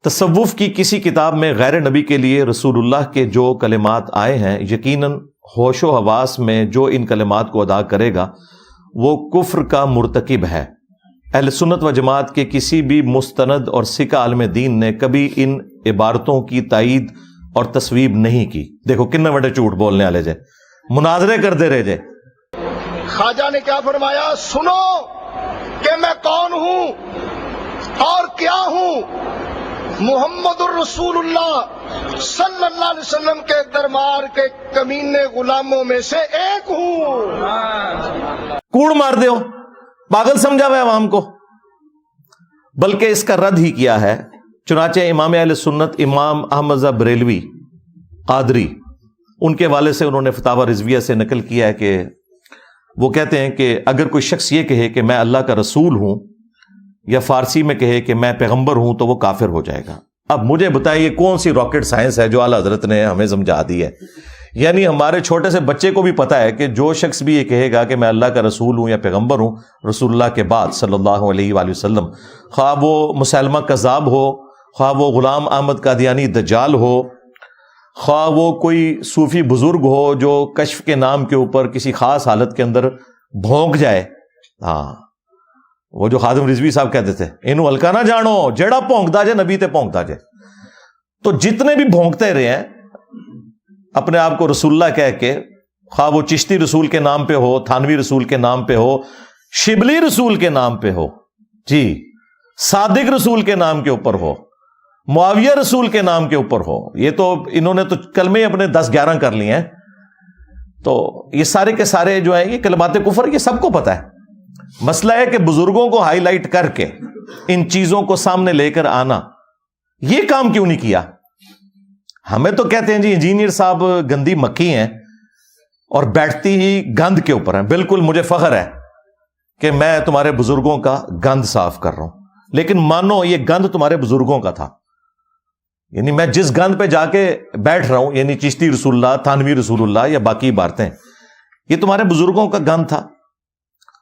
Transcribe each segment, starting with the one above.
تصوف کی کسی کتاب میں غیر نبی کے لیے رسول اللہ کے جو کلمات آئے ہیں، یقیناً ہوش و حواس میں جو ان کلمات کو ادا کرے گا وہ کفر کا مرتکب ہے۔ اہل سنت و جماعت کے کسی بھی مستند اور سکہ عالم دین نے کبھی ان عبارتوں کی تائید اور تصویب نہیں کی۔ دیکھو کتنے بڑے جھوٹ بولنے والے جے، مناظرے کر دے رہے جے۔ خواجہ نے کیا فرمایا؟ سنو کہ میں کون ہوں اور کیا ہوں، محمد الرسول اللہ صلی اللہ علیہ وسلم کے دربار کے کمینے غلاموں میں سے ایک ہوں۔ کوڑ مار دے ہو، پاگل سمجھا ہوا ہے عوام کو، بلکہ اس کا رد ہی کیا ہے۔ چنانچہ امام اہل سنت امام احمد رضا بریلوی قادری، ان کے والد سے انہوں نے فتاوی رضویہ سے نقل کیا ہے کہ وہ کہتے ہیں کہ اگر کوئی شخص یہ کہے کہ میں اللہ کا رسول ہوں یا فارسی میں کہے کہ میں پیغمبر ہوں تو وہ کافر ہو جائے گا۔ اب مجھے بتائیے کون سی راکٹ سائنس ہے جو اعلیٰ حضرت نے ہمیں سمجھا دی ہے؟ یعنی ہمارے چھوٹے سے بچے کو بھی پتا ہے کہ جو شخص بھی یہ کہے گا کہ میں اللہ کا رسول ہوں یا پیغمبر ہوں رسول اللہ کے بعد صلی اللہ علیہ وآلہ وسلم، خواہ وہ مسلمہ کذاب ہو، خواہ وہ غلام احمد قادیانی دجال ہو، خواہ وہ کوئی صوفی بزرگ ہو جو کشف کے نام کے اوپر کسی خاص حالت کے اندر بھونک جائے۔ ہاں، وہ جو خادم رضوی صاحب کہتے تھے انہوں ہلکا نہ جانو، جیڑا بھونکتا جائے نبی تے بھونکتا جائے۔ تو جتنے بھی بھونکتے رہے ہیں اپنے آپ کو رسول اللہ کہہ کے، خواہ وہ چشتی رسول کے نام پہ ہو، تھانوی رسول کے نام پہ ہو، شبلی رسول کے نام پہ ہو، جی صادق رسول کے نام کے اوپر ہو، معاویہ رسول کے نام کے اوپر ہو، یہ تو انہوں نے تو کلمے اپنے 10-11 کر لیے ہیں۔ تو یہ سارے کے سارے جو ہیں یہ کلمات کفر، یہ سب کو پتہ ہے۔ مسئلہ ہے کہ بزرگوں کو ہائی لائٹ کر کے ان چیزوں کو سامنے لے کر آنا، یہ کام کیوں نہیں کیا؟ ہمیں تو کہتے ہیں جی انجینئر صاحب گندی مکھی ہیں اور بیٹھتی ہی گند کے اوپر ہیں۔ بالکل مجھے فخر ہے کہ میں تمہارے بزرگوں کا گند صاف کر رہا ہوں، لیکن مانو یہ گند تمہارے بزرگوں کا تھا۔ یعنی میں جس گند پہ جا کے بیٹھ رہا ہوں، یعنی چشتی رسول اللہ، تھانوی رسول اللہ یا باقی عبارتیں، یہ تمہارے بزرگوں کا گند تھا۔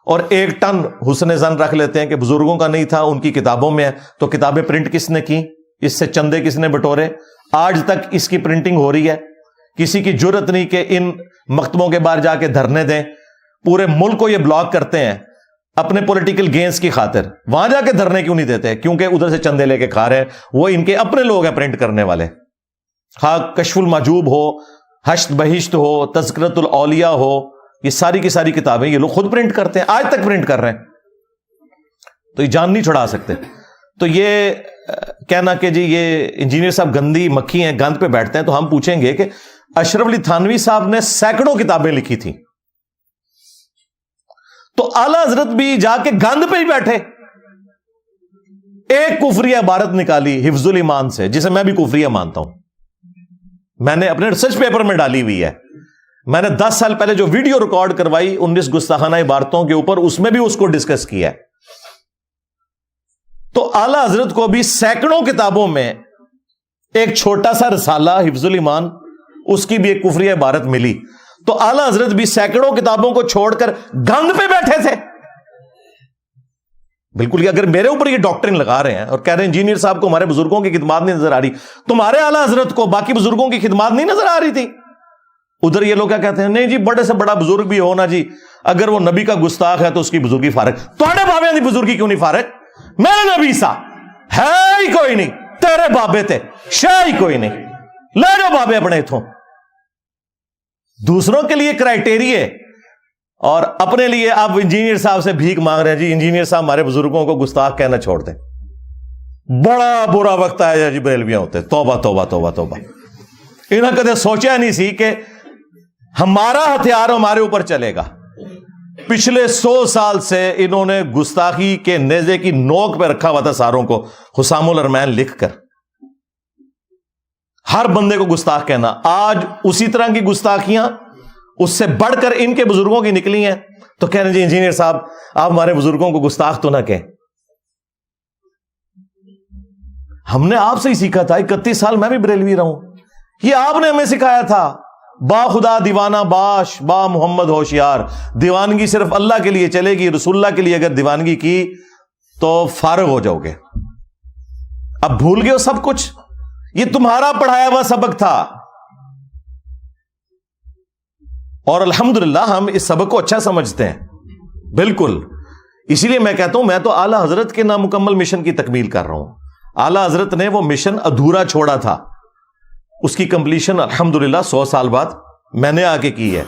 اور 1 ٹن حسن زن رکھ لیتے ہیں کہ بزرگوں کا نہیں تھا، ان کی کتابوں میں ہے۔ تو کتابیں پرنٹ کس نے کی؟ اس سے چندے کس نے بٹورے؟ آج تک اس کی پرنٹنگ ہو رہی ہے۔ کسی کی جرت نہیں کہ ان مکتبوں کے باہر جا کے دھرنے دیں، پورے ملک کو یہ بلاک کرتے ہیں اپنے پولیٹیکل گینز کی خاطر۔ وہاں جا کے دھرنے کیوں نہیں دیتے؟ کیونکہ ادھر سے چندے لے کے کھا رہے ہیں، وہ ان کے اپنے لوگ ہیں پرنٹ کرنے والے۔ خواہ کشف المحجوب ہو، حشت بہشت ہو، تذکرۃ الاولیاء ہو، یہ ساری کی ساری کتابیں یہ لوگ خود پرنٹ کرتے ہیں، آج تک پرنٹ کر رہے ہیں۔ تو یہ جان نہیں چھڑا سکتے۔ تو یہ کہنا کہ جی یہ انجینئر صاحب گندی مکھی ہیں، گند پہ بیٹھتے ہیں، تو ہم پوچھیں گے کہ اشرف علی تھانوی صاحب نے سینکڑوں کتابیں لکھی تھیں، تو اعلیٰ حضرت بھی جا کے گند پہ ہی بیٹھے۔ ایک کفریہ عبارت نکالی حفظ الایمان سے، جسے میں بھی کفریہ مانتا ہوں، میں نے اپنے ریسرچ پیپر میں ڈالی ہوئی ہے۔ میں نے 10 سال پہلے جو ویڈیو ریکارڈ کروائی 19 گستاخانہ عبارتوں کے اوپر، اس میں بھی اس کو ڈسکس کیا ہے۔ تو اعلیٰ حضرت کو بھی سینکڑوں کتابوں میں ایک چھوٹا سا رسالہ حفظ الایمان، اس کی بھی ایک کفری عبارت ملی۔ تو اعلیٰ حضرت بھی سینکڑوں کتابوں کو چھوڑ کر گند پہ بیٹھے تھے۔ بالکل، اگر میرے اوپر یہ ڈاکٹرن لگا رہے ہیں اور کہہ رہے ہیں انجینئر صاحب کو ہمارے بزرگوں کی خدمات نہیں نظر آ رہی، تمہارے اعلیٰ حضرت کو باقی بزرگوں کی خدمات نہیں نظر آ رہی تھی؟ ادھر یہ لوگ کیا کہتے ہیں؟ نہیں جی بڑے سے بڑا بزرگ بھی ہو نا جی، اگر وہ نبی کا گستاخ ہے تو اس کی بزرگی فارغ۔ تھوڑے بابے دی بزرگی کیوں نہیں فارغ؟ میرے نبی سا ہے ہی کوئی نہیں، تیرے بابے تے شاہ ہی کوئی نہیں، لے جاؤ بابے اپنے اتھوں۔ دوسروں کے لیے کرائٹیریے اور اپنے لیے آپ انجینئر صاحب سے بھیک مانگ رہے ہیں، جی انجینئر صاحب ہمارے بزرگوں کو گستاخ کہنا چھوڑ دیں۔ بڑا برا وقت آیا جی بریلویاں ہوتے، توبہ توبہ توبہ توبہ۔ انہوں نے کدے سوچا نہیں سی کہ ہمارا ہتھیار ہمارے اوپر چلے گا۔ پچھلے 100 سال سے انہوں نے گستاخی کے نیزے کی نوک پہ رکھا ہوا تھا ساروں کو، حسام الارمین لکھ کر، ہر بندے کو گستاخ کہنا۔ آج اسی طرح کی گستاخیاں اس سے بڑھ کر ان کے بزرگوں کی نکلی ہیں، تو کہہ رہے ہیں جی انجینئر صاحب آپ ہمارے بزرگوں کو گستاخ تو نہ کہیں۔ ہم نے آپ سے ہی سیکھا تھا، 31 سال میں بھی بریلوی رہا ہوں، یہ آپ نے ہمیں سکھایا تھا، با خدا دیوانہ باش با محمد ہوشیار۔ دیوانگی صرف اللہ کے لیے چلے گی، رسول اللہ کے لیے اگر دیوانگی کی تو فارغ ہو جاؤ گے۔ اب بھول گئے ہو سب کچھ؟ یہ تمہارا پڑھایا ہوا سبق تھا، اور الحمدللہ ہم اس سبق کو اچھا سمجھتے ہیں بالکل. اسی لیے میں کہتا ہوں میں تو اعلی حضرت کے نامکمل مشن کی تکمیل کر رہا ہوں. اعلی حضرت نے وہ مشن ادھورا چھوڑا تھا، اس کی کمپلیشن الحمدللہ 100 سال بعد میں نے آ کے کی ہے.